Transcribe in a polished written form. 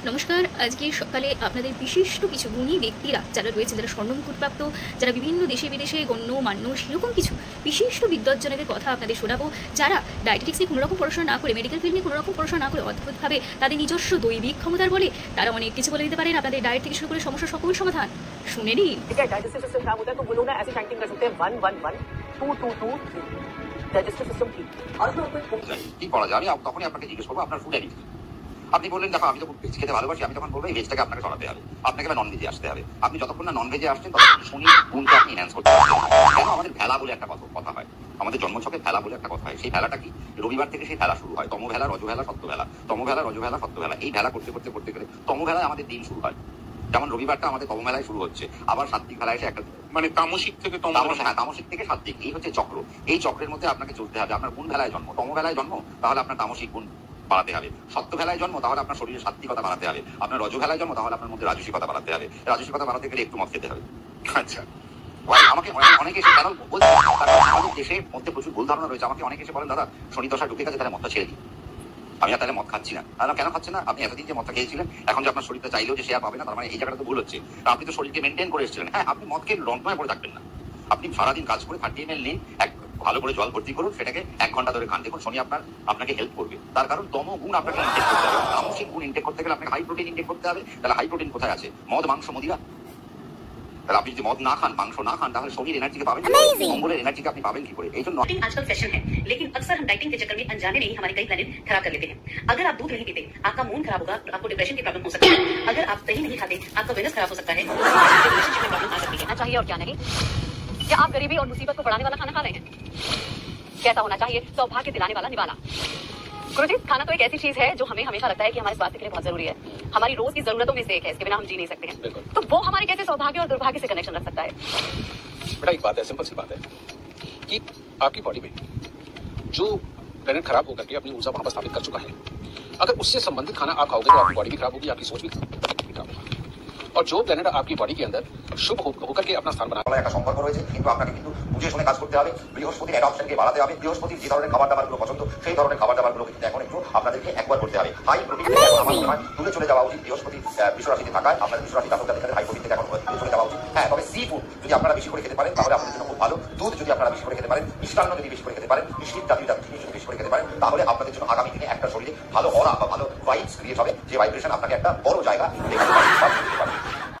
নমস্কার। আজকে সকালে আপনাদের বিশিষ্ট কিছু গুণী ব্যক্তিরা যারা রয়েছেন, যারা স্বর্ণমুকুটপ্রাপ্ত, যারা বিভিন্ন দেশে বিদেশে গণ্যমান্য সেরকম কিছু বিশিষ্ট বিদ্বজ্জনের কথা আপনাদের শোনাবো, যারা ডায়েটেটিক্স নিয়ে কোনোরকম পড়াশোনা না করে, মেডিকেল ফিল্ড নিয়ে কোনোরকম পড়াশোনা না করে অদ্ভুতভাবে তাদের নিজস্ব দৈবিক ক্ষমতার বলে তারা অনেক কিছু বলে দিতে পারেন আপনাদের ডায়েট থেকে শুরু করে সমস্যার সকল সমাধান। শুনে নিন। डाइजेस्टिव सिस्टम खराब होता है तो वो लोग ना ऐसे चैंटिंग कर सकते हैं 1 1 1 2 2 2 डाइजेस्टिव सिस्टम ठीक। और কি করা যায়? আমি তখনই আপনাকে জিজ্ঞেস করবো আপনার ফুড অ্যাডিক্ট। আপনি বললেন দেখো আমি তো ভেজ খেতে ভালোবাসি, আমি তখন বলবো এই ভেজটাকে আপনাকে সরাতে হবে, আপনাকে নন ভেজে আসতে হবে। আপনি যতক্ষণ না নন ভেজে আসছেন ততক্ষণ শনি গুণকে আপনি এনহ্যান্স করতে পারবেন। কেন? আমাদের ভেলা বলে একটা কথা হয়, আমাদের জন্মছকে ভেলা বলে একটা কথা হয়। সেই ভেলাটা কি? রবিবার থেকে সেই ভেলা শুরু হয়, তমভেলা, রজভেলা, সত্যভেলা, তমভেলা, রজভেলা, সত্যভেলা। এই ভেলা করতে করতে করতে গেলে তমভেলায় আমাদের দিন শুরু হয়। যেমন রবিবারটা আমাদের তমভেলায় শুরু হচ্ছে, আবার সাত্বিক ভেলায় এসে একটা মানে তামসিক থেকে তামসিক থেকে সাত্বিক, এই হচ্ছে চক্র। এই চক্রের মধ্যে আপনাকে চলতে হবে। আপনার কোন ভেলায় জন্ম? তমভেলায় জন্ম, তাহলে আপনার তামসিক গুণ বাড়াতে হবে। সত্য ভেলায় জন্ম, তাহলে আপনার শরীরে সাত্বিকতা বাড়াতে হবে। আপনার রজভেলায় জন্ম, তাহলে আপনার মধ্যে রাজসিকতা বাড়াতে হবে। রাজসিকতা বাড়াতে গেলে একটু মদ খেতে হবে। আচ্ছা, আমাকে অনেকে এসে কেন বলছে, আমাদের দেশের মধ্যে প্রচুর ভুল ধারণা রয়েছে। আমাকে অনেকে এসে বলেন দাদা শনি দশা ঢুকে গেছে, তাহলে মদটা ছেড়ে দিই। আমি আর তাহলে মদ খাচ্ছি না। কেন খাচ্ছেন না? আপনি এতদিন যে মদটা খেয়েছিলেন, এখন যে আপনার শরীরটা চাইলেও যে সে আর পাবে না, তার মানে এই জায়গাটা তো ভুল হচ্ছে। আপনি তো শরীরকে মেনটেন করে এসেছিলেন। হ্যাঁ, আপনি মদকে লন্ডনে পড়ে থাকবেন না। আপনি সারাদিন কাজ করে 30 ml নিন, ভালো করে জল ভর্তি করুন, সেটাকে 1 ঘন্টা ধরে খান, দেখুন শনি আপনাকে হেল্প করবে। তার কারণ তম গুণ আপনাকে ইনটেক করতে হবে। তামসিক গুণ ইনটেক করতে গেলে আপনাকে হাই প্রোটিন ইনটেক করতে হবে। তাহলে হাই প্রোটিন কোথায় আছে? মদ, মাংস, মদিরা। তাহলে আপনি যদি মদ না খান, মাংস না খান, তাহলে শরীর এনার্জিকে পাবেন, মঙ্গলের এনার্জিকে আপনি পাবেন কি করে? এই জন্য आजकल फैशन है, लेकिन अक्सर हम डाइटिंग के चक्कर में अनजाने नहीं हमारे कई प्लैनेट खराब कर लेते हैं। अगर आप दूध नहीं पीते, आपका मूड खराब होगा, आपको डिप्रेशन की प्रॉब्लम हो सकती है। अगर आप दही नहीं खाते, आपका वेनस खराब हो सकता है, रिलेशनशिप में प्रॉब्लम आ सकती है। चाहिए और क्या नहीं? क्या आप गरीबी और मुसीबत को बढ़ाने वाला खाना खा रहे हैं? कैसा होना चाहिए? सौभाग्य दिलाने वाला निवाला। गुरुजी, खाना तो एक ऐसी चीज है जो हमें हमेशा लगता है कि हमारे स्वास्थ्य के लिए बहुत जरूरी है, हमारी रोज की जरूरतों में से एक है, इसके बिना हम जी नहीं सकते हैं। तो वो हमारे कैसे सौभाग्य और दुर्भाग्य से कनेक्शन रख सकता है? बेटा एक बात है, सिंपल सी बात है कि आपकी बॉडी में जो प्लेनेट खराब होकर के अपनी ऊर्जा वहां पर स्थापित कर चुका है, अगर उससे संबंधित खाना आप खाओगे तो आपकी बॉडी भी खराब होगी, आपकी सोच भी खराब होगी। और जो प्लेनेट आपकी बॉडी के अंदर शुभ होकर के अपना स्थान बना একটা সম্পর্ক রয়েছে, কিন্তু আপনাকে কিন্তু বুঝে শুনে কাজ করতে হবে। বৃহস্পতির অ্যাডপশনকে বাড়াতে হবে। বৃহস্পতির যে ধরনের খাবার দাবারগুলো পছন্দ, সেই ধরনের খাবার দাবারগুলো কিন্তু এখন একটু আপনাদেরকে একবার করতে হবে। হাই প্রোটিন আমার মনে হয় দূরে চলে যাওয়া উচিত। বৃহস্পতি বিশ্বরাশিতে থাকায় আপনার বিশ্বরাশি জাতক জাতিকাদের হাই প্রোটিন থেকে এখন দূরে চলে যাওয়া উচিত। হ্যাঁ, তবে সি ফুড যদি আপনারা বেশি করে খেতে পারেন তাহলে আপনাদের জন্য খুব ভালো। দুধ যদি আপনারা বেশি করে খেতে পারেন, মিষ্টান্ন যদি বেশি করে খেতে পারেন, মিষ্টির জাতীয় জিনিস যদি বেশি করে খেতে পারেন, তাহলে আপনাদের জন্য আগামী দিনে একটা শরীরে ভালো অরা বা ভালো ভাইবস ক্রিয়েট হবে, যে ভাইব্রেশন আপনাকে একটা বড় জায়গা দেখাতে পারে।